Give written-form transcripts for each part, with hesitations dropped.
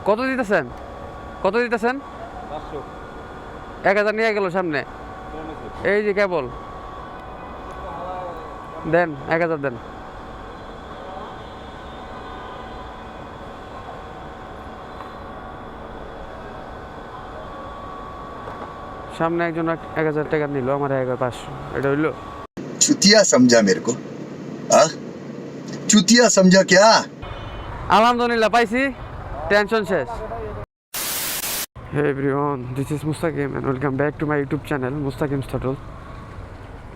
কত দিতেছেন? কত দিতেছেন? 1000 নিয়ে গেল সামনে। এই যে কেবল দেন, 1000 দেন। সামনে একজন 1000 টাকা নিল, আমার 1500। এটা হইলো चुतिया समझा मेरे को? हाँ, चुतिया समझा क्या? আলহামদুলিল্লাহ পাইছি, টেনশন শেষ। Hey everyone, this is Mustakim and welcome back to my YouTube channel Mustakim স্টটল।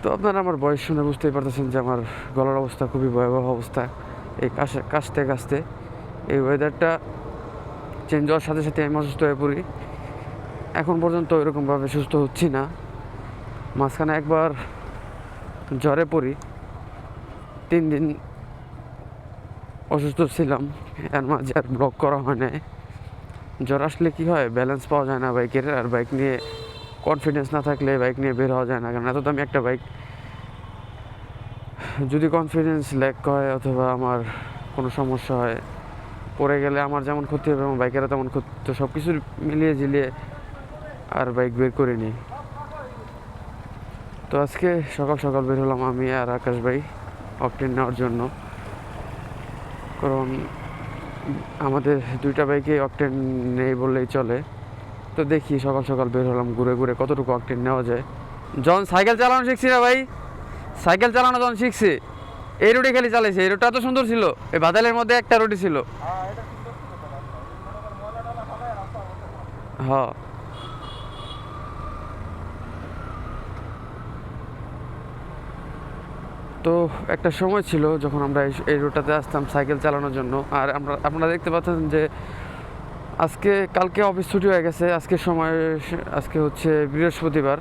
তো আপনারা আমার বয়স শুনে বুঝতেই পারতেছেন যে আমার গলার অবস্থা খুবই ভয়াবহ অবস্থা। এই কাশতে কাশতে এই ওয়েদারটা চেঞ্জ হওয়ার সাথে সাথে আমি অসুস্থ হয়ে পড়ি। এখন পর্যন্ত ওইরকমভাবে সুস্থ হচ্ছি না। মাঝখানে একবার জ্বরে পড়ি, 3 দিন অসুস্থ ছিলাম, এর মাঝে আর ব্লগ করা হয় না। জ্বর আসলে কী হয়, ব্যালেন্স পাওয়া যায় না বাইকের, আর বাইক নিয়ে কনফিডেন্স না থাকলে বাইক নিয়ে বের হওয়া যায় না। কারণ এত দামি একটা বাইক, যদি কনফিডেন্স ল্যাক হয় অথবা আমার কোনো সমস্যা হয়, পড়ে গেলে আমার যেমন ক্ষতি হবে আমার বাইকেরও তেমন ক্ষতি। তো সব কিছু মিলিয়ে ঝিলিয়ে আর বাইক বের করিনি। তো আজকে সকাল সকাল বের হলাম আমি আর আকাশ ভাই অকটেন নেওয়ার জন্য। কারণ আমাদের দুইটা বাইকে অকটেন নেই বললেই চলে। তো দেখি সকাল সকাল বের হলাম, ঘুরে ঘুরে কতটুকু অকটেন নেওয়া যায়। যখন সাইকেল চালানো শিখছি না ভাই, সাইকেল চালানো যখন শিখছি, এই রুটে খালি চালাইছে। এই রুটটা এত সুন্দর ছিল, এই বাদালের মধ্যে একটা রুটি ছিল। হ্যাঁ, তো একটা সময় ছিল যখন আমরা এই রুটটাতে আসতাম সাইকেল চালানোর জন্য। আর আপনারা দেখতে পাচ্ছেন যে কালকে অফিস ছুটি হয়ে গেছে। আজকে হচ্ছে বৃহস্পতিবার,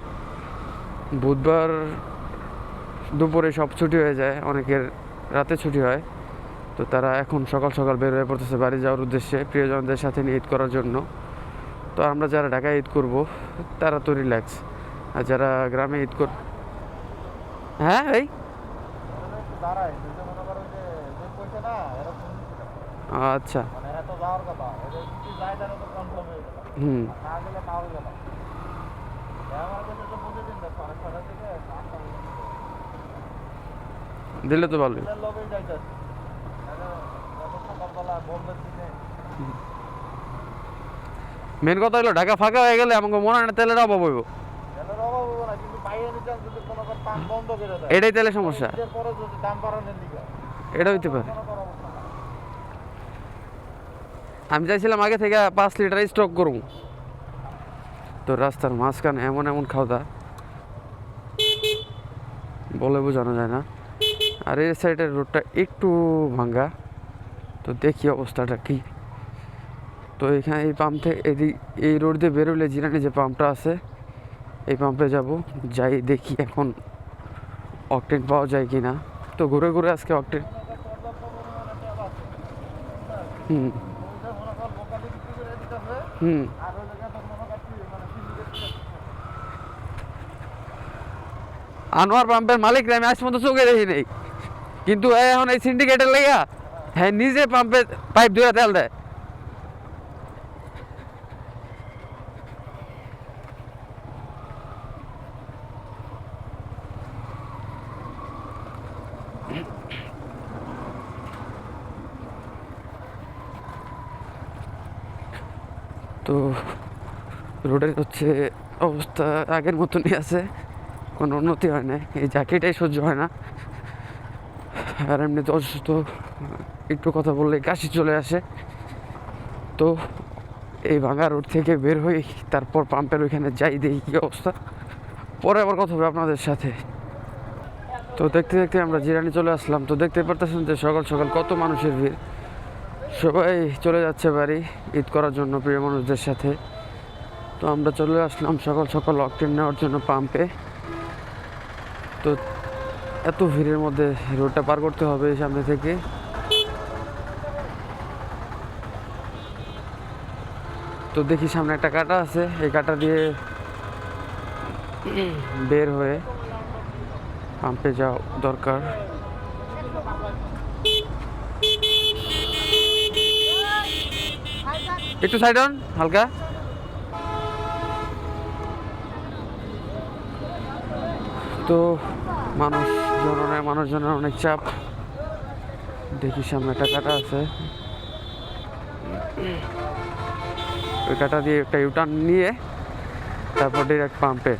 বুধবার দুপুরে সব ছুটি হয়ে যায়, অনেকের রাতে ছুটি হয়। তো তারা এখন সকাল সকাল বের হয়ে পড়তেছে বাড়ি যাওয়ার উদ্দেশ্যে, প্রিয়জনদের সাথে নিয়ে ঈদ করার জন্য। তো আমরা যারা ঢাকায় ঈদ করব তারা তো রিল্যাক্স, আর যারা গ্রামে ঈদ কর। হ্যাঁ ভাই, আচ্ছা, হুম, দিলে তো ভালোই। মেন কথা হলো ঢাকা ফাঁকা হয়ে গেলে আমাকে মনে হয় না তেলের অভাব হইব। এটাই তেলের সমস্যা, এটা হইতে পারে। আমি চাইছিলাম আগে থেকে 5 লিটার স্টক করবো। তো রাস্তার মাঝখানে এমন এমন খাওয়া বলে বোঝানো যায় না। আর এই সাইডের রোডটা একটু ভাঙ্গা, তো দেখি অবস্থাটা কি। তো এখানে এই পাম্প থেকে এই রোড দিয়ে বেরোলে জিরানি যে পাম্পটা আছে, এই পাম্পে যাই দেখি এখন অকটেন পাওয়া যায় কি না। তো ঘুরে ঘুরে আজকে অকটেন, হুম হুম, আনোয়ার পাম্পের মালিক আমি আজ পর্যন্ত চোখে দেখি নেই, কিন্তু এখন এই সিন্ডিকেটের লেগা হ্যাঁ নিজে পাম্পে পাইপ ধরে তেল দেয়। তো রোডের হচ্ছে অবস্থা আগের মতনই আছে, কোনো উন্নতি হয় না। এই জ্যাকেটাই সহ্য হয় না, আর এমনিতে অসুস্থ, একটু কথা বললে কাশি চলে আসে। তো এই ভাঙা রোড থেকে বের হই, তারপর পাম্পের ওইখানে যাই, দেখি কী অবস্থা, পরে আবার কথা হবে আপনাদের সাথে। তো দেখতে দেখতে আমরা জিরানি চলে আসলাম। তো দেখতে পারতেছেন যে সকাল সকাল কত মানুষের ভিড়, সবাই চলে যাচ্ছে বাড়ি ঈদ করার জন্য প্রিয় মানুষদের সাথে। তো আমরা চলে আসলাম সকাল সকাল অকটেন নেওয়ার জন্য পাম্পে। তো এত ভিড়ের মধ্যে রোডটা পার করতে হবে সামনে থেকে। তো দেখি সামনে একটা কাটা আছে, এই কাটা দিয়ে বের হয়ে পাম্পে যাওয়া দরকার। একটু সাইড অন হালকা। তো মানুষজনের অনেক চাপ। দেখি সামনে একটা কাটা আছে, ওই কাটা দিয়ে একটা ইউটার্ন নিয়ে তারপর ডিরেক্ট পাম্পে।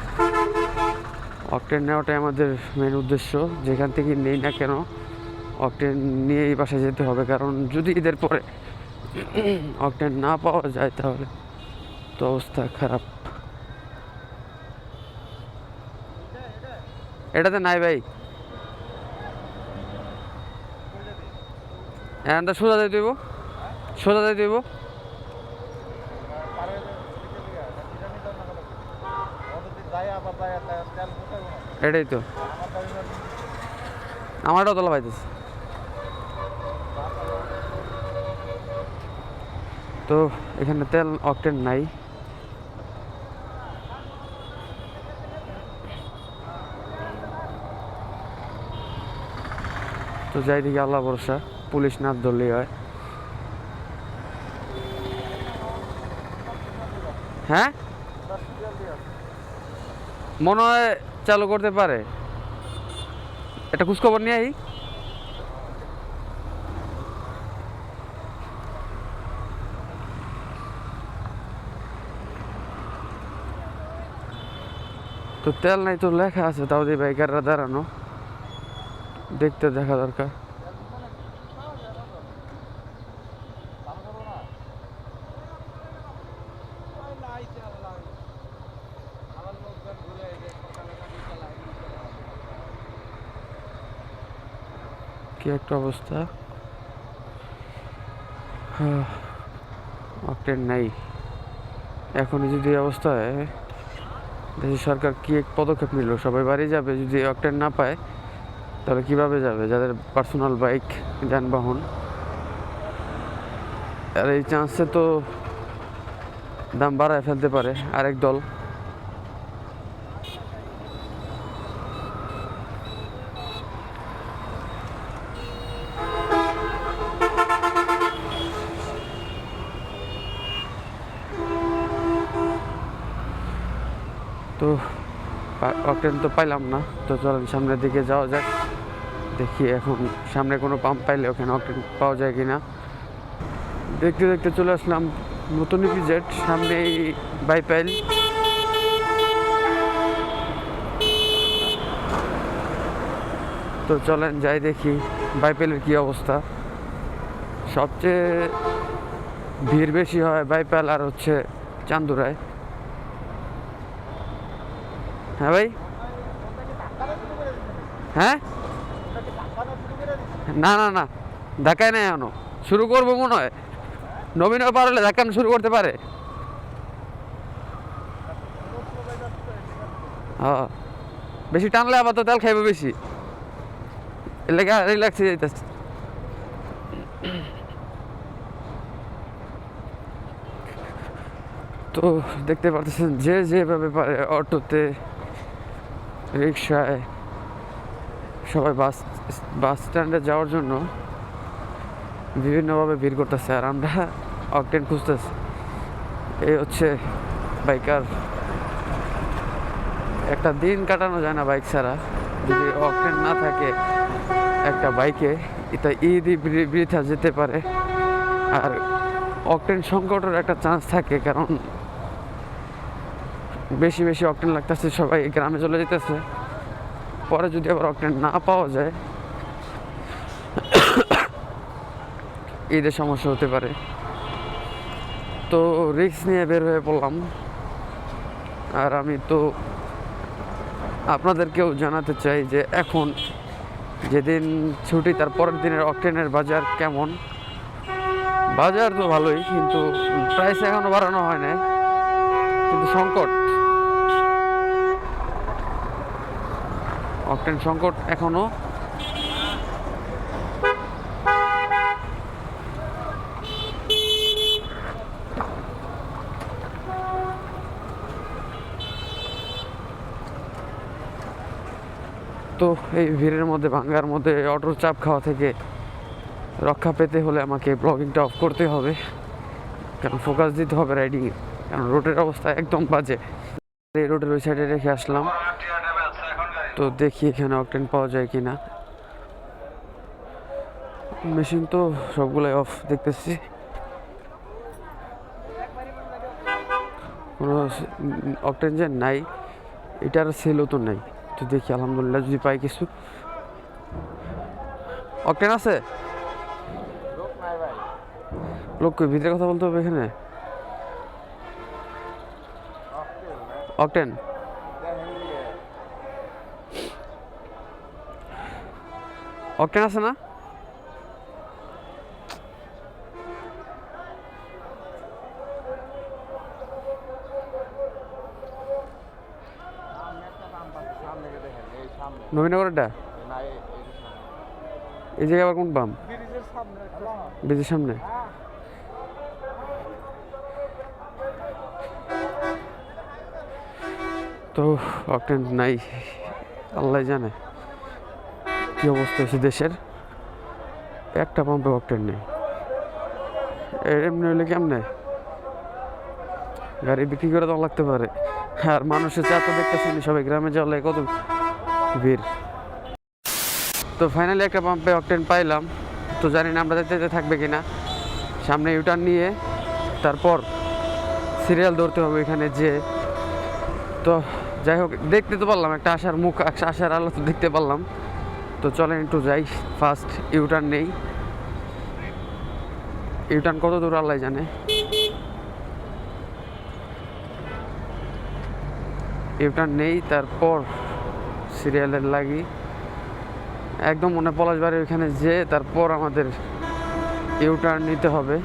অকটেন নেওয়াটাই আমাদের মেন উদ্দেশ্য, যেখান থেকে নেই না কেন অকটেন নিয়ে এই বাসায় যেতে হবে, কারণ যদি ঈদের পরে অকটেন না পাওয়া যায় তাহলে তো অবস্থা খারাপ। এটাতে নাই ভাই, এখানটা সোজা দিয়ে দিব, সোজা দিয়ে দিব। এটাই তো আমারটাও তোলা পাইতেছে। তো এখানে তেল অকটেন নাই। তো যাই দিকে আল্লাহ ভরসা, পুলিশ না ধরলেই হয়। হ্যাঁ মনে হয় চালু করতে পারে, একটা খোঁজখবর নিয়ে আই। তো তেল নাই তো লেখা আছে, তাও দিয়ে বাইকাররা দাঁড়ানো, দেখতে দেখা দরকার। কি একটা অবস্থা, অকটেন নাই। এখনই যদি অবস্থা হয়, দেশের সরকার কি এক পদক্ষেপ নিল, সবাই বাড়ি যাবে যদি অকটেন না পায়, তাহলে কিভাবে যাবে যাদের পার্সোনাল বাইক যানবাহন। আর এই চান্সে তো দাম বাড়ায় ফেলতে পারে আরেক দল। তো অকটেন তো পাইলাম না, তো চলেন সামনের দিকে যাওয়া যাক, দেখি এখন সামনে কোনো পাম্প পাইলে ওখানে অকটেন পাওয়া যায় কিনা। দেখতে দেখতে চলে আসলাম নতুন ইপিজেড, সামনেই বাইপাইল। তো চলেন যাই দেখি বাইপাইলের কি অবস্থা। সবচেয়ে ভিড় বেশি হয় বাইপাইল আর হচ্ছে চান্দুরায়। হ্যাঁ ভাই, হ্যাঁ না না না ধাক্কায় নাই এখনো, শুরু করবো মনে হয়। নবীন পার হলে ধাক্কানো শুরু করতে পারে। হ্যাঁ বেশি টানলে আবার তো তেল খাইবে বেশি, এলাকা রিল্যাক্সে যাইতেছে। তো দেখতে পারতেছেন যে যেভাবে পারে, অটোতে, রিক্সায়, সবাই বাস স্ট্যান্ডে যাওয়ার জন্য বিভিন্নভাবে ভিড় করতেছে, আর আমরা অকটেন খুঁজতেছি। এই হচ্ছে বাইকার, একটা দিন কাটানো যায় না বাইক ছাড়া, যদি অকটেন না থাকে একটা বাইকে, এটা ঈদই বৃথা যেতে পারে। আর অকটেন সংকটের একটা চান্স থাকে, কারণ বেশি বেশি অকটেন লাগতেছে, সবাই গ্রামে চলে যেতেছে। পরে যদি আবার অকটেন না পাওয়া যায়, ঈদের সমস্যা হতে পারে। তো রিস্ক নিয়ে বের হয়ে পড়লাম। আর আমি তো আপনাদেরকেও জানাতে চাই যে এখন যেদিন ছুটি তার পরের দিনের অকটেনের বাজার কেমন। বাজার তো ভালোই, কিন্তু প্রাইস এখনো বাড়ানো হয় না, কিন্তু সংকট, অকটেন সংকট এখনো। তো এই ভিড়ের মধ্যে, ভাঙ্গার মধ্যে, অটোর চাপ খাওয়া থেকে রক্ষা পেতে হলে আমাকে ব্লগিংটা অফ করতে হবে। কারণ ফোকাস দিতে হবে রাইডিংয়ে, কারণ রোডের অবস্থা একদম বাজে। এই রোডের ওই সাইডে রেখে আসলাম, তো দেখি এখানে অকটেন পাওয়া যায় কিনা। মেশিন তো সবগুলাই অফ দেখতেছি, কোনো অকটেন যে নাই এটার সেলও তো নাই। তো দেখি আলহামদুলিল্লাহ যদি পাই কিছু। অকটেন আছে? লোক কই ভিতরে কথা বলতে হবে এখানে? অকটেন অকটেন আছে না? নবীনগরটা এই জায়গায় আবার কোন পাম? ব্রিজের সামনে। তো অকটেন নাই, আল্লাহ জানে কি অবস্থা হয়েছে দেশের। একটা পাম্পে অকটেন নেই, এমনি হইলে কেমনে গাড়ি বিক্রি করে তো লাগতে পারে। আর মানুষের চা তো দেখতেছেন সবাই, গ্রামে যাওয়া কত ভিড়। তো ফাইনালি একটা পাম্পে অকটেন পাইলাম। তো জানি না আমরা যেতে যেতে থাকবে কিনা। সামনে ইউটার্ন নিয়ে তারপর সিরিয়াল ধরতে হবে এখানে যে। তো যাই হোক, দেখতে তো পারলাম একটা আশার মুখ, আশার আলো তো দেখতে পারলাম। তো চলেন একটু যাই, ফার্স্ট ইউটার্ন নেই। ইউটার্ন কত দূর আল্লাহ জানে। ইউটার্ন নেই, তারপর সিরিয়ালের লাগি একদম মনে পলাশবাড়ি ওইখানে যে তারপর আমাদের ইউটার্ন নিতে হবে।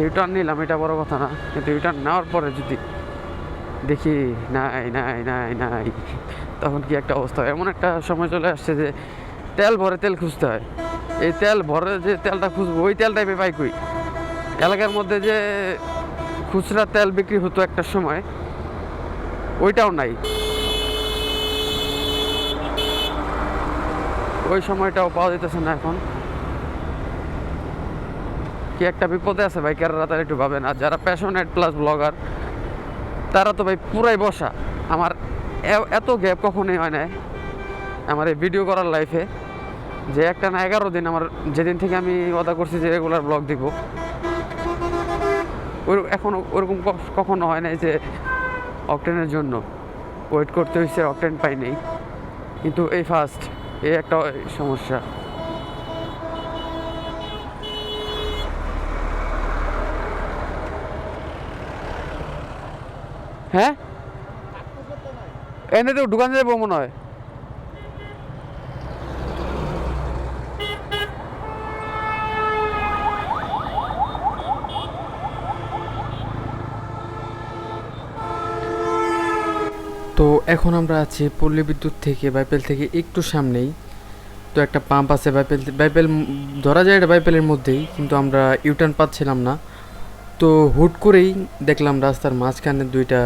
ইউটার্ন নিলাম এটা বড় কথা না, কিন্তু ইউটার্ন নেওয়ার পরে যদি দেখি নাই নাই নাই নাই, তখন কি একটা অবস্থা হয়। এমন একটা সময় চলে আসছে যে তেল ভরে তেল খুঁজতে হয়। এই তেল ভরে যে তেলটা খুঁজবো ওই তেলটাই পাই কই। এলাকার মধ্যে যে খুচরা তেল বিক্রি হতো একটা সময়, ওইটাও নাই। ওই সময়টাও পাওয়া যেতেছে না এখন। কি একটা বিপদে আছে বাইকাররা, তারা একটু ভাবেন। আর যারা প্যাশনেট প্লাস ব্লগার তারা তো ভাই পুরাই বসা। আমার এত গ্যাপ কখনোই হয় না আমার এই ভিডিও করার লাইফে, যে একটা না 11 দিন আমার যেদিন থেকে আমি ওয়াদা করছি যে রেগুলার ব্লগ দিব, ওই এখনও ওরকম কখনো হয় নাই যে অকটেনের জন্য ওয়েট করতে হয়েছে, অকটেন পাই নেই। কিন্তু এই ফার্স্ট এই একটা সমস্যা। হ্যাঁ, এনে তো দোকান যাবো মনে হয়। তো এখন আমরা আছি পল্লী বিদ্যুৎ থেকে, বাইপেল থেকে একটু সামনেই। তো একটা পাম্প আছে বাইপেল ধরা যায় এটা বাইপেলের মধ্যেই, কিন্তু আমরা ইউটার্ন পাচ্ছিলাম না। তো হুট করেই দেখলাম রাস্তার মাঝখানে দুইটা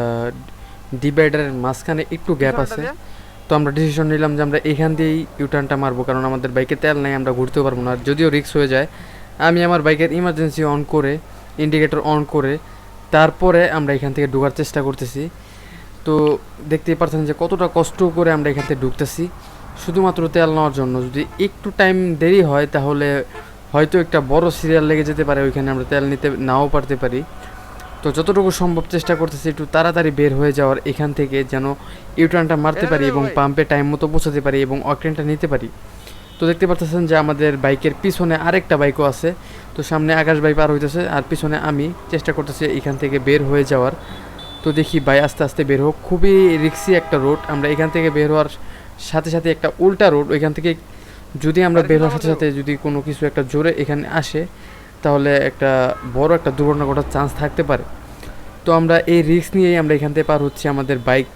ডিভাইডারের মাঝখানে একটু গ্যাপ আছে। তো আমরা ডিসিশন নিলাম যে আমরা এখান দিয়েই ইউটার্নটা মারবো, কারণ আমাদের বাইকে তেল নাই, আমরা ঘুরতেও পারবো না। আর যদিও রিস্ক হয়ে যায়, আমি আমার বাইকের ইমার্জেন্সি অন করে ইন্ডিকেটর অন করে তারপরে আমরা এখান থেকে ঢোকার চেষ্টা করতেছি। তো দেখতেই পাচ্ছেন যে কতটা কষ্ট করে আমরা এখান থেকে ঢুকতেছি শুধুমাত্র তেল নেওয়ার জন্য। যদি একটু টাইম দেরি হয় তাহলে হয়তো একটা বড় সিরিয়াল লেগে যেতে পারে, ওইখানে আমরা তেল নিতে নাও পারতে পারি। তো যতটুকু সম্ভব চেষ্টা করতেছি একটু তাড়াতাড়ি বের হয়ে যাওয়ার এখান থেকে, যেন ইউটার্নটা মারতে পারি এবং পাম্পে টাইম মতো পৌঁছাতে পারি এবং অকটেনটা নিতে পারি। তো দেখতে পাচ্ছেন যে আমাদের বাইকের পিছনে আরেকটা বাইকও আছে। তো সামনে আকাশ ভাই পার হইতেছে আর পিছনে আমি চেষ্টা করতেছি এখান থেকে বের হয়ে যাওয়ার। তো দেখি ভাই আস্তে আস্তে বের হোক, খুবই রিক্সি একটা রোড। আমরা এখান থেকে বের হওয়ার সাথে সাথে একটা উল্টা রোড, ওইখান থেকে যদি আমরা বের হওয়ার সাথে সাথে যদি কোনো কিছু একটা জোরে এখানে আসে তাহলে একটা বড় একটা দুর্ঘটনা ঘটার চান্স থাকতে পারে। তো আমরা এই রিস্ক নিয়েই আমরা এখান থেকে পার হচ্ছি, আমাদের বাইক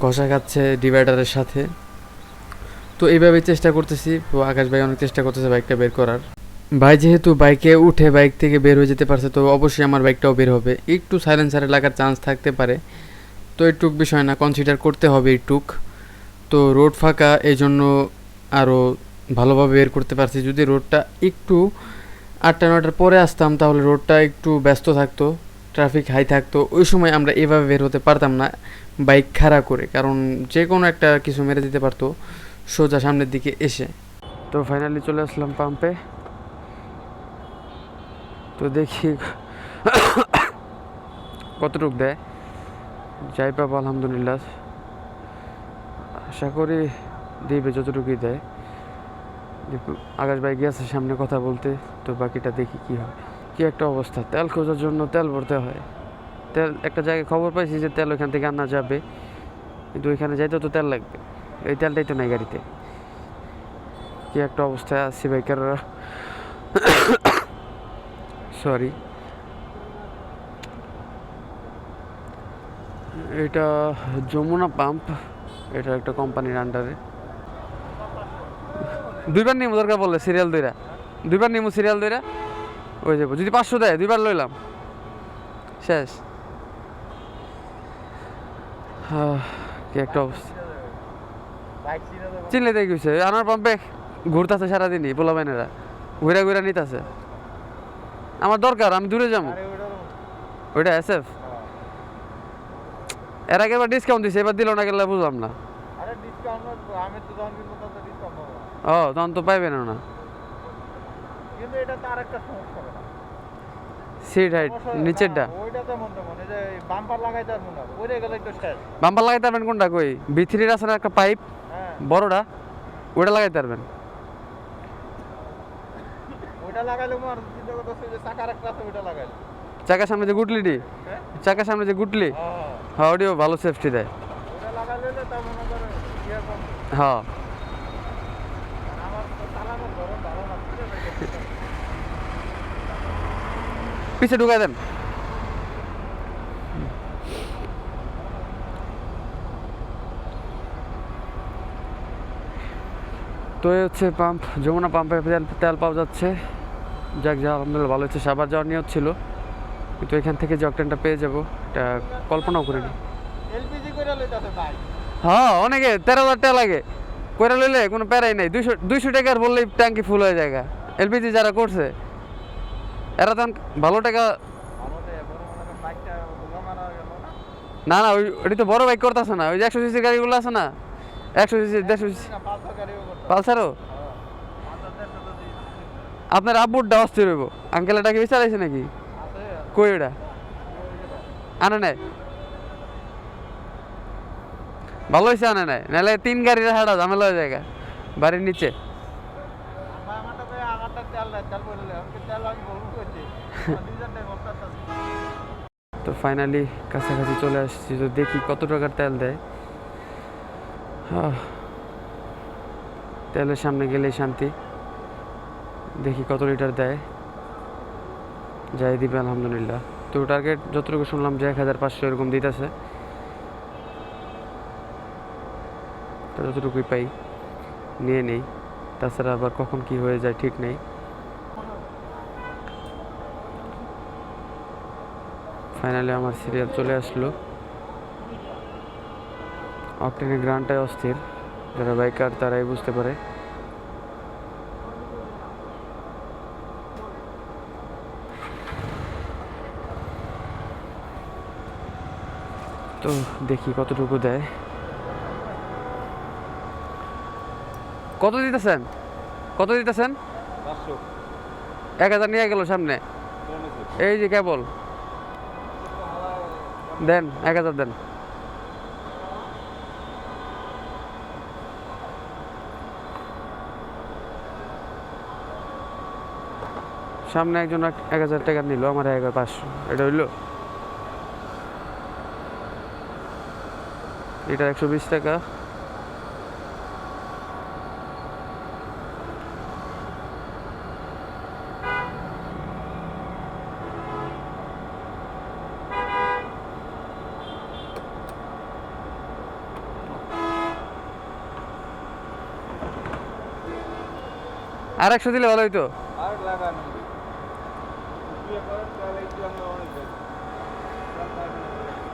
ঘষা খাচ্ছে ডিভাইডারের সাথে। তো এইভাবেই চেষ্টা করতেছি। তো আকাশ ভাই অনেক চেষ্টা করতেছে বাইকটা বের করার। ভাই যেহেতু বাইকে উঠে বাইক থেকে বের হয়ে যেতে পারছে, তো অবশ্যই আমার বাইকটাও বের হবে। একটু সাইলেন্সারে লাগার চান্স থাকতে পারে, তো এইটুক বিষয় না, কনসিডার করতে হবে এইটুক। তো রোড ফাঁকা, এই জন্য আরও ভালোভাবে বের করতে পারছি। যদি রোডটা একটু 8টা 9টার পরে আসতাম তাহলে রোডটা একটু ব্যস্ত থাকতো, ট্রাফিক হাই থাকতো, ওই সময় আমরা এভাবে বের হতে পারতাম না বাইক খাড়া করে, কারণ যে কোনো একটা কিছু মেরে দিতে পারতো সোজা সামনের দিকে এসে। তো ফাইনালি চলে আসলাম পাম্পে। তো দেখি কতটুক দেয়, যাই পাবো আলহামদুলিল্লাহ, আশা করি দিবে যতটুকুই দেয়। আকাশ ভাই গিয়েছে সামনে কথা বলতে, তো বাকিটা দেখি কি হয়। কি একটা অবস্থা, তেল খোঁজার জন্য তেল ভরতে হয়। তেল একটা জায়গায় খবর পাইছি যে তেল ওইখান থেকে আনা যাবে, কিন্তু ওইখানে যাইতে তো তেল লাগবে, এই তেলটাই তো নাই গাড়িতে। কি একটা অবস্থায় আছি বাইকাররা, সরি। এটা যমুনা পাম্প, এটা একটা কোম্পানির আন্ডারে। দুইবার নিমু দরকার বললে সিরিয়াল দইরা, দুইবার নিমু সিরিয়াল দইরা ওই যাবো। যদি 500 দেয় দুইবার লইলাম, শেষ। কি একটা অবস্থা, চিনলে তাই গেছে আনার পাম্পে ঘুরতেছে সারাদিনই, পোলা বাইনেরা ঘুরা ঘুরা নিতেছে। আমার দরকার, আমি দূরে যাবো। ওইটা এসএফ এর আগে এবার ডিসকাউন্ট দিছে, এবার দিল না গেলে বুঝলাম না। ও তখন তো পাইবেন না। সিট হাইট নিচেরটা বাম্পার লাগাইতে পারবেন কোনটা? কই ভিতরের আছে না একটা পাইপ বড়টা, ওইটা লাগাইতে পারবেন। চাকার সামনে যে গুটলিটি, চাকার সামনে যে গুটলি, হ্যাঁ ওটিও ভালো সেফটি দেয়। হ্যাঁ পিছে ঢুকাই দেন। তো এই হচ্ছে পাম্প, যমুনা পাম্পে তেল পাওয়া যাচ্ছে। যাক যা আলহামদুলিল্লাহ ভালো হচ্ছে। সাবার যাওয়ার নিয়ত ছিল, কিন্তু এখান থেকে যে অকটেনটা পেয়ে যাবো এটা কল্পনাও করিনি। হ্যাঁ অনেকে 13,000 টাকা লাগে কইরা লইলে কোনো প্যারাই নাই। 200 টাকার বললেই ট্যাঙ্কি ফুল হয়ে যায়। এলপিজি যারা করছে এরা তখন ভালো টাকা। না না ওই তো বড় বাইক করতেছে না, ওই যে 100 সিসির গাড়িগুলো আছে না, 100 সিসি 150 সিসি পালসারও। আপনার আব্বুর ডাওয়া অস্থির হইব। আঙ্কেল এটা কি বিচারাইছে নাকি? কই ওটা আনে নাই, ভালো হয়েছে আনে নাই, নাহলে 3 গাড়ির হাড়া ঝামেলা হয়ে যায় বাড়ির নিচে। তো ফাইনালি কাছাকাছি চলে আসছি, তো দেখি কত টাকার তেল দেয়। তেলের সামনে গেলেই শান্তি। দেখি কত লিটার দেয়, যাই দিবে আলহামদুলিল্লাহ। তো টার্গেট যতটুকু শুনলাম যে 1500 এরকম দিতেছে, যতটুকুই পাই নিয়ে নেই, তাছাড়া আবার কখন কি হয়ে যায় ঠিক নেই। ফাইনালি আমার সিরিয়াল চলে আসলো। অকটেনের গ্রানটাই অস্থির, যারা বাইকার তারাই বুঝতে পারে। তো দেখি কতটুকু দেয়। কত দিতেছেন? কত দিতেছেন? 1000 নিয়ে গেল সামনে, এই যে কেবল দেন 1000 দেন। সামনে একজন 1000 টাকা নিল, আমার 1500, এটা হইল। এটা 120 টাকা। আর 100 দিলে ভালো হইতো।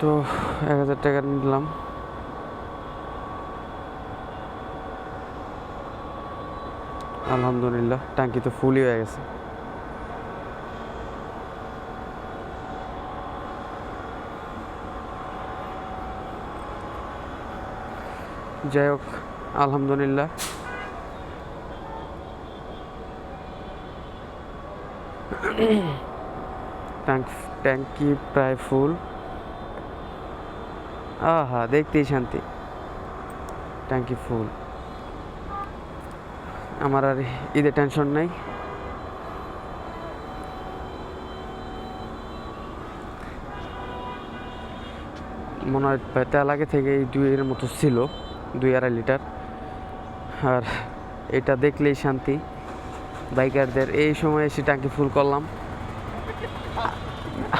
তো 1000 টাকা নিলাম। আলহামদুলিল্লাহ ট্যাঙ্কি তো ফুলই হয়ে গেছে। যাই হোক আলহামদুলিল্লাহ। ট্যাঙ্কি প্রায় ফুল। আহা, দেখতেই শান্তি, ট্যাঙ্কি ফুল। আমার আর ঈদের টেনশন নাই। মনে হয় তেল আগে থেকে এই 2-এর মতো ছিল, 2-2.5 লিটার। আর এটা দেখলেই শান্তি বাইকারদের। এই সময় এসে ট্যাঙ্কি ফুল করলাম।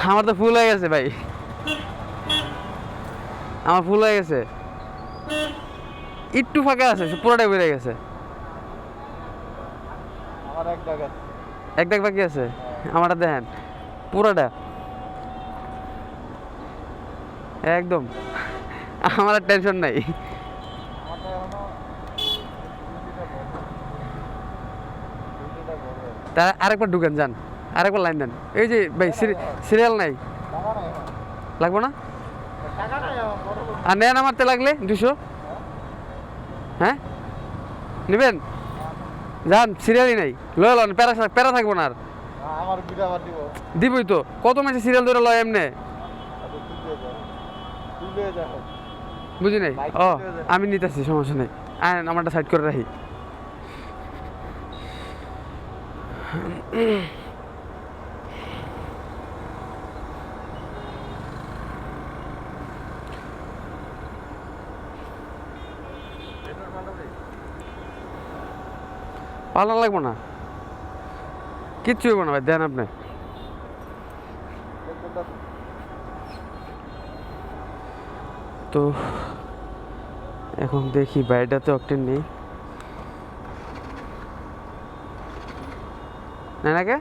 আমার তো ফুল হয়ে গেছে ভাই, আমার ফুল হয়ে গেছে, একটু ফাঁকা আছে, পুরোটাই বেড়ে গেছে। এক দাগ বাকি আছে, আমারটা দেখেন পুরোটা একদম। আমার আর টেনশন নাই। তা আরেকবার ঢুকেন, যান আরেকবার লাইন দেন। এই যে ভাই সিরিয়াল নাই, লাগবো না? আর নেন আমারতে লাগলে 200। হ্যাঁ নেবেন, যান, সিরিয়ালই নাই, লয় লন, প্যারা থাকবো না আর। দিবই তো, কত মাসে সিরিয়াল ধরে লয় এমনে, বুঝি নাই। ও আমি নিতেছি, সমস্যা নেই, আয় আমারটা সাইড করে রাখি। পাল্লা লাগবো না, কিচ্ছু হইব না ভাই, দেন আপনি। তো এখন দেখি বাইরেটাতে অক্টেন নেই নাকি।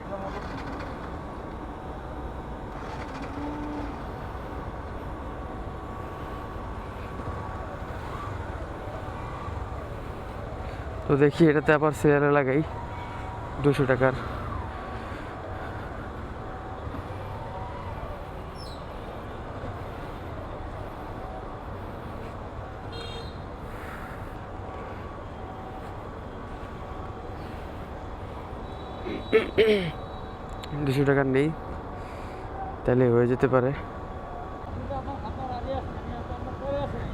তো দেখি এটাতে আবার সিরিয়ালে লাগাই 200 টাকার। দুশো টাকার নেই, তাহলে হয়ে যেতে পারে।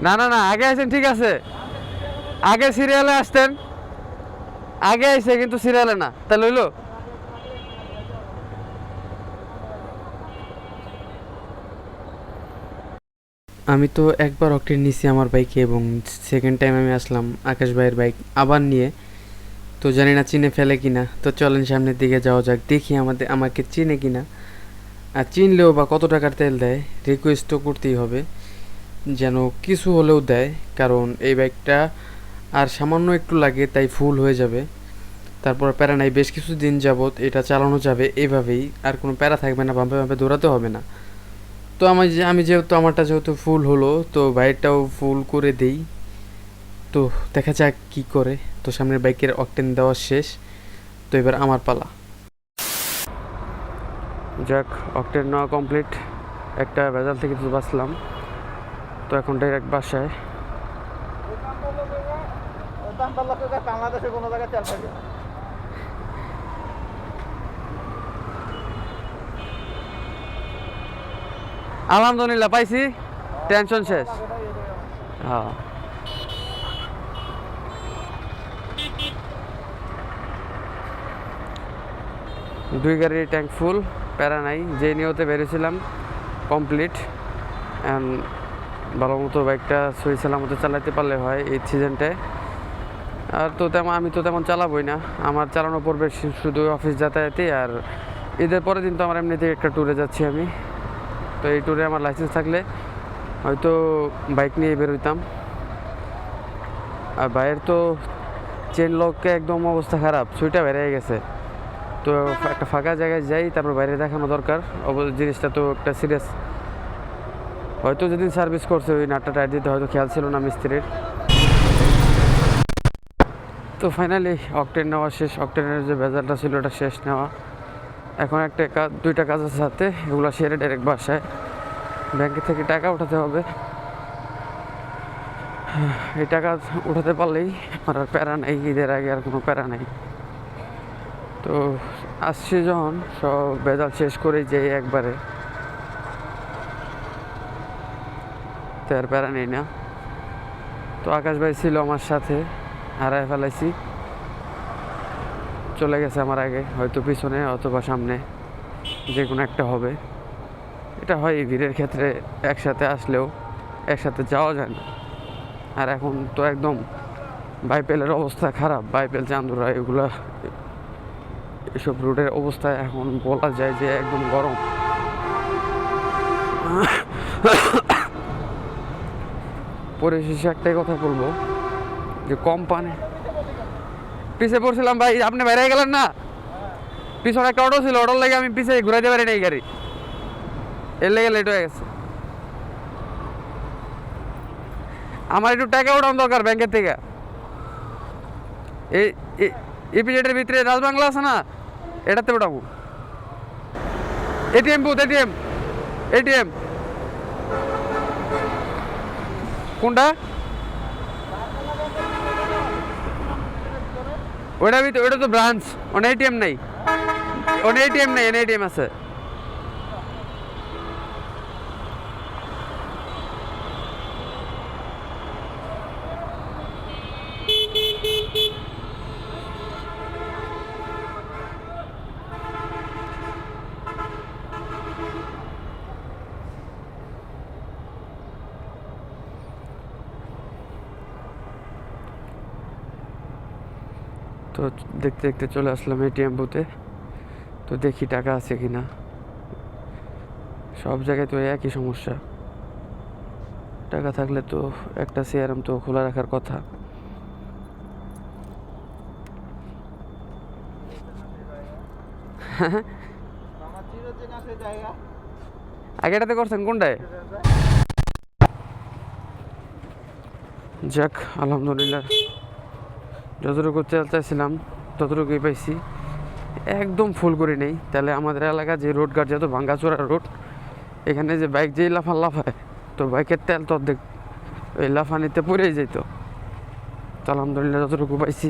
না না না, আগে আসেন, ঠিক আছে, আগে সিরিয়ালে আসতেন, আগে আইসে কিন্তু সিরিয়ালে না, তাহলে হইলো। আমি তো একবার অক্টেন নিছি আমার বাইকে, এবং সেকেন্ড টাইম আমি আসলাম আকাশ ভাইয়ের বাইক আবার নিয়ে। তো জানি না চিনে ফেলে কিনা, তো চলেন সামনের দিকে যাওয়া যাক, দেখি আমাকে চিনে কিনা। আর চিনলেও বা কত টাকার তেল দেয়, রিকোয়েস্ট তো করতেই হবে যেন কিছু হলেও দেয়, কারণ এই বাইকটা আর সামান্য একটু লাগে, তাই ফুল হয়ে যাবে। তারপর প্যারা নাই, বেশ কিছু দিন যাবত এটা চালানো যাবে এভাবেই, আর কোনো প্যারা থাকবে না, বাম্পে বাম্পে দৌড়াতে হবে না। তো আমি যেহেতু আমারটা যেহেতু ফুল হলো, তো বাইকটাও ফুল করে দেই, তো দেখা যাক কী করে। তো সামনের বাইকের অকটেন দেওয়া শেষ, তো এবার আমার পালা। যাক, অকটেন নেওয়া কমপ্লিট, একটা ভেজাল থেকে তো বাঁচলাম। তো এখন ডাইরেক্ট বাসায়। আলহামদুলিল্লাহ পাইছি, টেনশন শেষ। হ্যাঁ, দুই গাড়ির ট্যাঙ্ক ফুল, প্যারা নাই, যে নিয়তে বেরিয়েছিলাম কমপ্লিট। ভালো মতো বাইকটা সহি সালামতো চালাতে পারলে হয় এই সিজনটায়। আর তো আমি তো তেমন চালাবই না, আমার চালানো পড়বে শুধু অফিস যাতায়াতে। আর ঈদের পরের দিন তো আমার এমনিতে একটা ট্যুরে যাচ্ছি আমি, তো এই ট্যুরে আমার লাইসেন্স থাকলে হয়তো বাইক নিয়ে বেরোইতাম। আর বাইরের তো চেন লককে একদম অবস্থা খারাপ, সুইটা বেড়ে গেছে। তো একটা ফাঁকা জায়গায় যাই, তারপর বাইরে দেখানো দরকার, জিনিসটা তো একটা সিরিয়াস। হয়তো যেদিন সার্ভিস করছে ওই নাটটা টাইট দিতে হয়তো খেয়াল ছিল না মিস্ত্রির। তো ফাইনালি অকটেন নেওয়া শেষ, অকটেনের যে ভেজালটা ছিল ওটা শেষ নেওয়া। এখন দুইটা কাজ আছে হাতে, এগুলো সেরে ডাইরেক্ট বাসায় ব্যাংকে থেকে টাকা উঠাতে হবে। এই টাকা উঠাতে পারলেই আমার আর প্যারা নেই, ঈদের আগে আর কোনো প্যারা নেই। তো আসছি যখন সব বেজাল শেষ করে যাই একবারে, তো আর প্যারা নেই না। তো আকাশ ভাই ছিল আমার সাথে, হারায় ফেলাইছি, চলে গেছে আমার আগে, হয়তো পিছনে অথবা সামনে যে কোনো একটা হবে। এটা হয় ভিড়ের ক্ষেত্রে, একসাথে আসলেও একসাথে যাওয়া যায় না। আর এখন তো একদম বাইপেলের অবস্থা খারাপ, বাইপেল চান্দুরা এগুলা, এসব রোডের অবস্থা এখন বলা যায় যে একদম গরম। পরিশেষে একটাই কথা বলবো যে কোম্পানি পিছিয়ে পড়ছিলাম ভাই, আপনি বাইরে গেলেন না, পিছনে একটা অটো ছিল, অটোর লেগে আমি পিছিয়ে ঘুরাইতে পারি নাই গাড়ি, এর লেগে লেট হয়ে গেছে। আমার একটু টাকা ওঠানো দরকার ব্যাংকের থেকে। এই ইপিজেডের ভিতরে রাজবাংলা আছে না, এটাতে ওঠাবো। এটিএম বুথ, এটিএম এটিএম কোনটা? ওটার ভিতরে, ওটা তো ব্রাঞ্চ, ওনে এটিএম নেই, ওনে এটিএম নেই, এনে এটিএম আছে। তো দেখতে দেখতে চলে আসলাম এটিএম বুথে। তো দেখি টাকা আছে কিনা, সব জায়গায় তো একই সমস্যা, টাকা থাকলে তো একটা সিআরএম তো খোলা রাখার কথা। আগেটাতে করছেন কোনটায়? যাক আলহামদুলিল্লাহ, যতটুকু তেল চাইছিলাম ততটুকুই পাইছি, একদম ফুল করি নেই। তাহলে আমাদের এলাকা যে রোড ঘাট যেহেতু ভাঙ্গাচোরা রোড, এখানে যে বাইক যেই লাফায়, তো বাইকের তেল তো অর্ধেক ওই লাফানিতে পড়েই যেত। তো আলহামদুলিল্লাহ যতটুকু পাইছি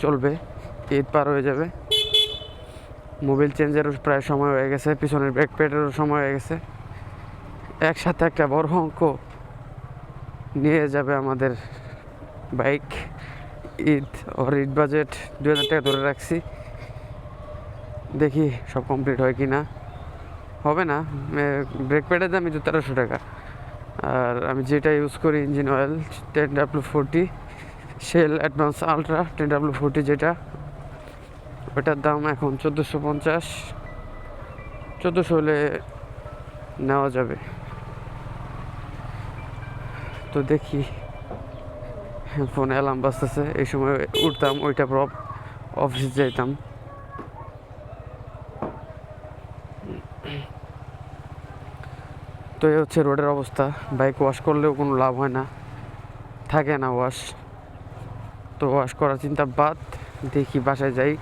চলবে, ঈদ পার হয়ে যাবে। মোবিল চেঞ্জেরও প্রায় সময় হয়ে গেছে, পিছনের ব্রেক প্যাডেরও সময় হয়ে গেছে। একসাথে একটা বড় অঙ্ক নিয়ে যাবে আমাদের বাইক। ঈদ বাজেট 2000 টাকা ধরে রাখছি, দেখি সব কমপ্লিট হয় কি না। হবে না, ব্রেক প্যাডের দামই তো 1300 টাকা। আর আমি যেটা ইউজ করি engine oil 10W40 Shell Advance Ultra 10W40, যেটা ওটার দাম এখন 1450, 1400 হলে নেওয়া যাবে। তো দেখি, ফোনে অ্যালার্ম বাজতেছে, এই সময় উঠতাম, ওইটা পর অফিসে যাইতাম। তো এই হচ্ছে রোডের অবস্থা। বাইক ওয়াশ করলেও কোনো লাভ হয় না, থাকে না ওয়াশ। তো ওয়াশ করার চিন্তা বাদ, দেখি বাসায় যাই,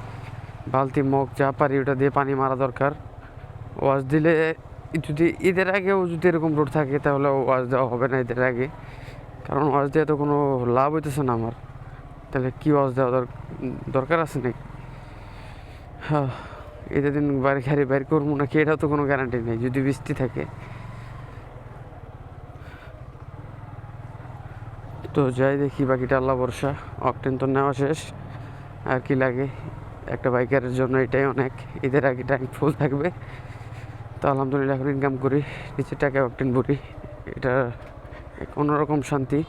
বালতি মগ যা পারি ওটা দিয়ে পানি মারা দরকার। ওয়াশ দিলে যদি ঈদের আগেও যদি এরকম রোড থাকে তাহলে ওয়াশ দেওয়া হবে না ঈদের আগে, কারণ ওয়াশ দিয়ে তো কোনো লাভ হইতেছে না আমার। তাহলে কী ওয়াশ দেওয়া দরকার আছে নাকি? হ্যাঁ, ঈদের দিন গাড়ি বাইর করবো নাকি এটাও তো কোনো গ্যারান্টি নেই যদি বৃষ্টি থাকে। তো যাই দেখি, বাকিটা আল্লাহ ভরসা। অকটেন তো নেওয়া শেষ, আর কি লাগে, একটা বাইকারের জন্য এটাই অনেক। ঈদের আগে ট্যাঙ্ক ফুল থাকবে। তো আলহামদুলিল্লাহ এখন ইনকাম করি, নিচে টাকায় অকটেন ভরি, এটা অন্যরকম শান্তি।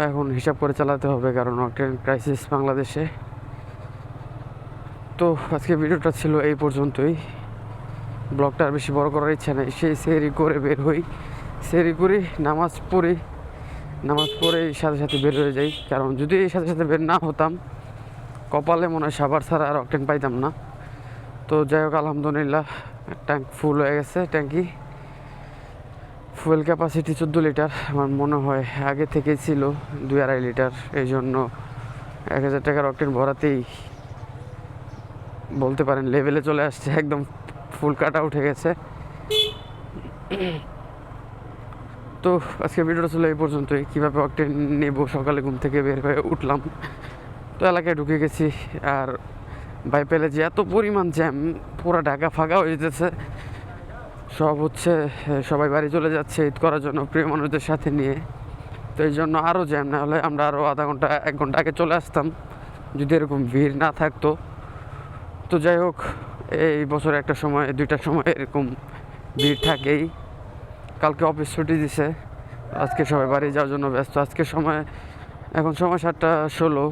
এখন হিসাব করে চালাতে হবে, কারণ অকটেন ক্রাইসিস বাংলাদেশে। তো আজকে ভিডিওটা ছিল এই পর্যন্তই, ব্লগটা আর বেশি বড় করার ইচ্ছা নেই। সেই সেরি করে বের হই, সেরি করি, নামাজ পড়ি, নামাজ পড়ে সাথে সাথে বের হয়ে যাই। কারণ যদি এই সাথে সাথে বের না হতাম, কপালে মনে হয় সাবার ছাড়া আর অকটেন পাইতাম না। তো যাই হোক আলহামদুলিল্লাহ, ট্যাঙ্ক ফুল হয়ে গেছে। ট্যাঙ্কি ফুয়েল ক্যাপাসিটি 14 লিটার, আমার মনে হয় আগে থেকেই ছিল 2-2.5 লিটার। এই জন্য 1000 টাকার অকটেন ভরাতেই বলতে পারেন লেভেলে চলে আসছে, একদম ফুল কাটা উঠে গেছে। তো আজকে ভিডিওটা ছিল এই পর্যন্তই, কীভাবে অকটেন নেব। সকালে ঘুম থেকে বের হয়ে উঠলাম, তো এলাকায় ঢুকে গেছি। আর ভাই পেলে যে এত পরিমাণ জ্যাম, পুরো ঢাকা ফাঁকা হয়ে যেতেছে। সব হচ্ছে সবাই বাড়ি চলে যাচ্ছে ঈদ করার জন্য প্রিয় মানুষদের সাথে নিয়ে। তো এই জন্য আরও জ্যাম, না হলে আমরা আরও আধা ঘন্টা 1 ঘন্টা আগে চলে আসতাম যদি এরকম ভিড় না থাকতো। তো যাই হোক, এই বছরে একটা সময় 2টার সময় এরকম ভিড় থাকেই। কালকে অফিস ছুটি দিছে, আজকে সবাই বাড়ি যাওয়ার জন্য ব্যস্ত। আজকে সময় এখন সময় 7টা 16।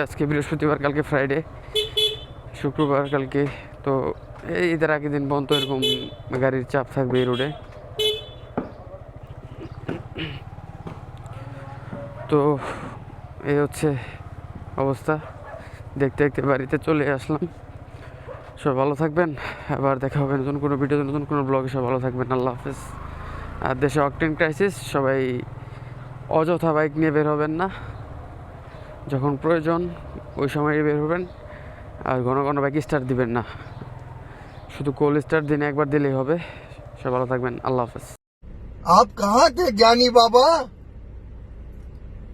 আজকে বৃহস্পতিবার, কালকে ফ্রাইডে, শুক্রবার কালকে। তো এই ঈদের আগের দিন বন্ধ, এরকম গাড়ির চাপ থাকবে এই রোডে। তো এই হচ্ছে অবস্থা। দেখতে দেখতে বাড়িতে চলে আসলাম। সব ভালো থাকবেন, আবার দেখা হবে নতুন কোনো ভিডিও, নতুন কোনো ব্লগে। সব ভালো থাকবেন, আল্লাহ হাফেজ। আর দেশে অকটেন ক্রাইসিস, সবাই অযথা বাইক নিয়ে বের হবেন না। যখন প্রয়োজন ওই সময়ই বের হবেন। আর ঘন ঘন বাইক স্টার্ট দিবেন না, শুধু কোল স্টার্ট দিনে একবার দিলেই হবে। সব ভালো থাকবেন, আল্লাহ হাফেজ। आप कहाँ थे ज्ञानी बाबा?